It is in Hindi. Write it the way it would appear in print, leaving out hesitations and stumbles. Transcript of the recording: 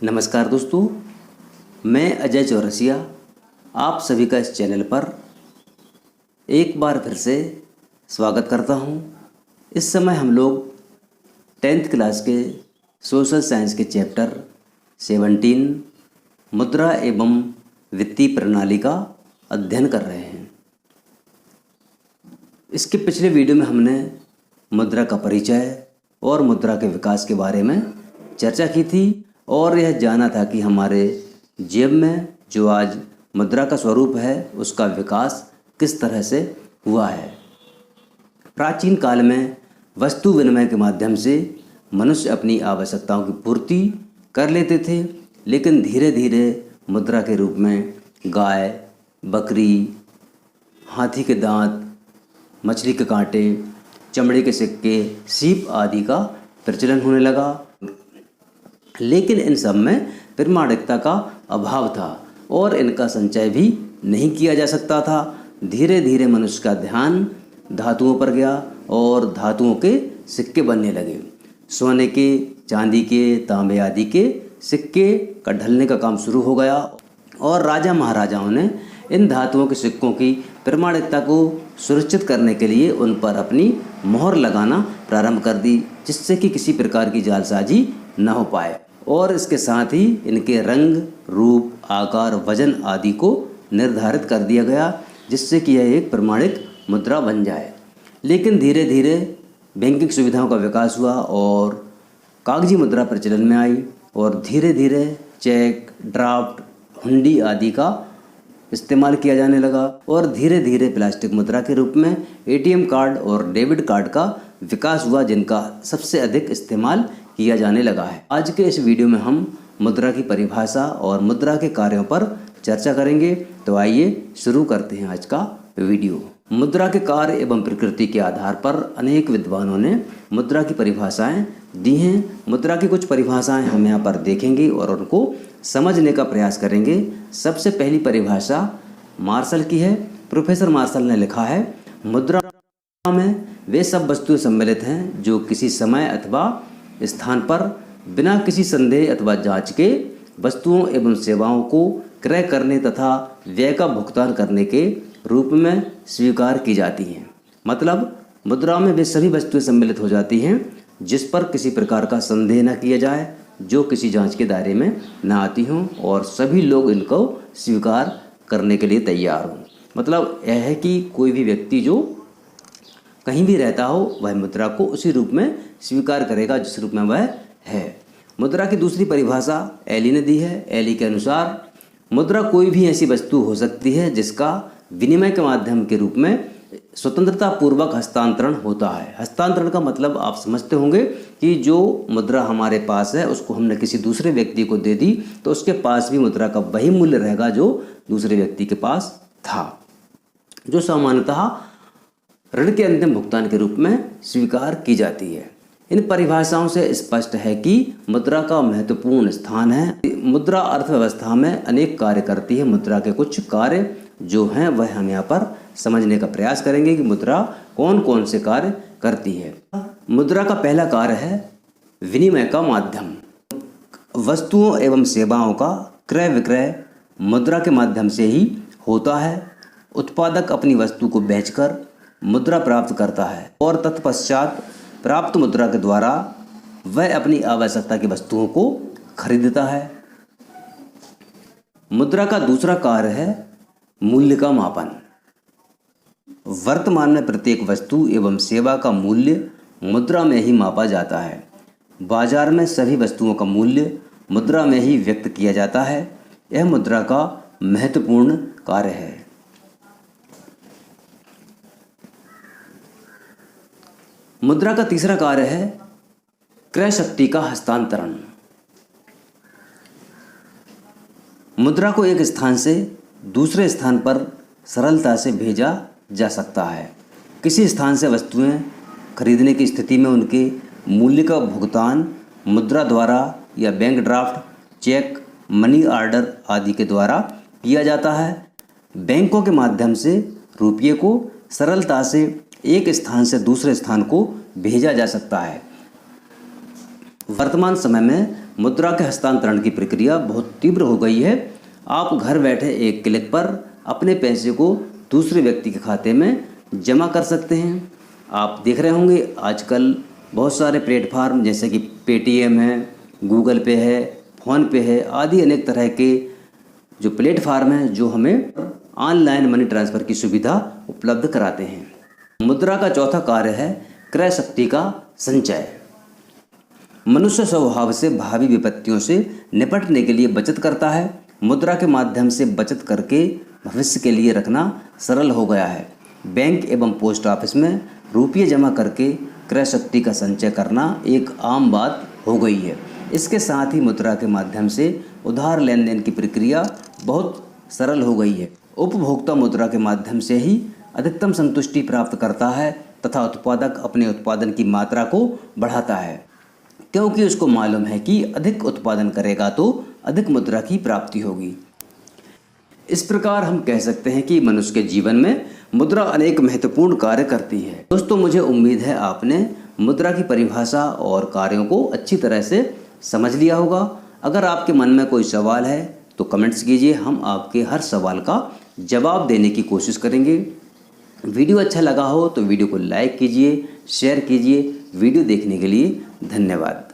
नमस्कार दोस्तों, मैं अजय चौरसिया आप सभी का इस चैनल पर एक बार फिर से स्वागत करता हूं। इस समय हम लोग 10th क्लास के सोशल साइंस के चैप्टर 17 मुद्रा एवं वित्तीय प्रणाली का अध्ययन कर रहे हैं। इसके पिछले वीडियो में हमने मुद्रा का परिचय और मुद्रा के विकास के बारे में चर्चा की थी और यह जाना था कि हमारे जेब में जो आज मुद्रा का स्वरूप है उसका विकास किस तरह से हुआ है। प्राचीन काल में वस्तु विनिमय के माध्यम से मनुष्य अपनी आवश्यकताओं की पूर्ति कर लेते थे, लेकिन धीरे धीरे मुद्रा के रूप में गाय, बकरी, हाथी के दांत, मछली के कांटे, चमड़े के सिक्के, सीप आदि का प्रचलन होने लगा। लेकिन इन सब में प्रामाणिकता का अभाव था और इनका संचय भी नहीं किया जा सकता था। धीरे धीरे मनुष्य का ध्यान धातुओं पर गया और धातुओं के सिक्के बनने लगे। सोने के, चांदी के, तांबे आदि के सिक्के का ढलने का काम शुरू हो गया और राजा महाराजाओं ने इन धातुओं के सिक्कों की प्रामाणिकता को सुनिश्चित करने के लिए उन पर अपनी मोहर लगाना प्रारंभ कर दी, जिससे कि किसी प्रकार की जालसाजी न हो पाए और इसके साथ ही इनके रंग, रूप, आकार, वजन आदि को निर्धारित कर दिया गया, जिससे कि यह एक प्रमाणिक मुद्रा बन जाए। लेकिन धीरे धीरे बैंकिंग सुविधाओं का विकास हुआ और कागजी मुद्रा प्रचलन में आई और धीरे धीरे चेक, ड्राफ्ट, हुंडी आदि का इस्तेमाल किया जाने लगा और धीरे धीरे प्लास्टिक मुद्रा के रूप में एटीएम कार्ड और डेबिट कार्ड का विकास हुआ, जिनका सबसे अधिक इस्तेमाल किया जाने लगा है। आज के इस वीडियो में हम मुद्रा की परिभाषा और मुद्रा के कार्यों पर चर्चा करेंगे। तो आइए शुरू करते हैं आज का वीडियो। मुद्रा के कार्य एवं प्रकृति के आधार पर अनेक विद्वानों ने मुद्रा की परिभाषाएं दी हैं। मुद्रा की कुछ परिभाषाएं हम यहाँ पर देखेंगे और उनको समझने का प्रयास करेंगे। सबसे पहली परिभाषा मार्शल की है। प्रोफेसर मार्शल ने लिखा है, मुद्रा में वे सब वस्तुएं सम्मिलित हैं जो किसी समय अथवा स्थान पर बिना किसी संदेह अथवा जांच के वस्तुओं एवं सेवाओं को क्रय करने तथा व्यय का भुगतान करने के रूप में स्वीकार की जाती हैं। मतलब मुद्रा में वे सभी वस्तुएं सम्मिलित हो जाती हैं जिस पर किसी प्रकार का संदेह न किया जाए, जो किसी जांच के दायरे में न आती हों और सभी लोग इनको स्वीकार करने के लिए तैयार हों। मतलब यह है कि कोई भी व्यक्ति जो कहीं भी रहता हो वह मुद्रा को उसी रूप में स्वीकार करेगा जिस रूप में वह है। मुद्रा की दूसरी परिभाषा एली ने दी है। एली के अनुसार मुद्रा कोई भी ऐसी वस्तु हो सकती है जिसका विनिमय के माध्यम के रूप में स्वतंत्रता पूर्वक हस्तांतरण होता है। हस्तांतरण का मतलब आप समझते होंगे कि जो मुद्रा हमारे पास है उसको हमने किसी दूसरे व्यक्ति को दे दी तो उसके पास भी मुद्रा का वही मूल्य रहेगा जो दूसरे व्यक्ति के पास था, जो सामान्यतः ऋण के अंतिम भुगतान के रूप में स्वीकार की जाती है। इन परिभाषाओं से स्पष्ट है कि मुद्रा का महत्वपूर्ण स्थान है। मुद्रा अर्थव्यवस्था में अनेक कार्य करती है। मुद्रा के कुछ कार्य जो हैं वह हम यहाँ पर समझने का प्रयास करेंगे कि मुद्रा कौन कौन से कार्य करती है। मुद्रा का पहला कार्य है विनिमय का माध्यम। वस्तुओं एवं सेवाओं का क्रय विक्रय मुद्रा के माध्यम से ही होता है। उत्पादक अपनी वस्तु को बेचकर मुद्रा प्राप्त करता है और तत्पश्चात प्राप्त मुद्रा के द्वारा वह अपनी आवश्यकता की वस्तुओं को खरीदता है। मुद्रा का दूसरा कार्य है मूल्य का मापन। वर्तमान में प्रत्येक वस्तु एवं सेवा का मूल्य मुद्रा में ही मापा जाता है। बाजार में सभी वस्तुओं का मूल्य मुद्रा में ही व्यक्त किया जाता है। यह मुद्रा का महत्वपूर्ण कार्य है। मुद्रा का तीसरा कार्य है क्रय शक्ति का हस्तांतरण। मुद्रा को एक स्थान से दूसरे स्थान पर सरलता से भेजा जा सकता है। किसी स्थान से वस्तुएं खरीदने की स्थिति में उनके मूल्य का भुगतान मुद्रा द्वारा या bank draft, cheque, money order आदि के द्वारा किया जाता है। बैंकों के माध्यम से रुपये को सरलता से एक स्थान से दूसरे स्थान को भेजा जा सकता है। वर्तमान समय में मुद्रा के हस्तांतरण की प्रक्रिया बहुत तीव्र हो गई है। आप घर बैठे एक क्लिक पर अपने पैसे को दूसरे व्यक्ति के खाते में जमा कर सकते हैं। आप देख रहे होंगे आजकल बहुत सारे प्लेटफार्म जैसे कि पेटीएम है, गूगल पे है, फ़ोन पे है आदि अनेक तरह के जो प्लेटफार्म हैं जो हमें ऑनलाइन मनी ट्रांसफ़र की सुविधा उपलब्ध कराते हैं। मुद्रा का चौथा कार्य है क्रय शक्ति का संचय। मनुष्य स्वभाव से भावी विपत्तियों से निपटने के लिए बचत करता है। मुद्रा के माध्यम से बचत करके भविष्य के लिए रखना सरल हो गया है। बैंक एवं पोस्ट ऑफिस में रुपये जमा करके क्रय शक्ति का संचय करना एक आम बात हो गई है। इसके साथ ही मुद्रा के माध्यम से उधार लेन देन की प्रक्रिया बहुत सरल हो गई है। उपभोक्ता मुद्रा के माध्यम से ही अधिकतम संतुष्टि प्राप्त करता है तथा उत्पादक अपने उत्पादन की मात्रा को बढ़ाता है, क्योंकि उसको मालूम है कि अधिक उत्पादन करेगा तो अधिक मुद्रा की प्राप्ति होगी। इस प्रकार हम कह सकते हैं कि मनुष्य के जीवन में मुद्रा अनेक महत्वपूर्ण कार्य करती है। दोस्तों, मुझे उम्मीद है आपने मुद्रा की परिभाषा और कार्यों को अच्छी तरह से समझ लिया होगा। अगर आपके मन में कोई सवाल है तो कमेंट्स कीजिए, हम आपके हर सवाल का जवाब देने की कोशिश करेंगे। वीडियो अच्छा लगा हो तो वीडियो को लाइक कीजिए, शेयर कीजिए। वीडियो देखने के लिए धन्यवाद।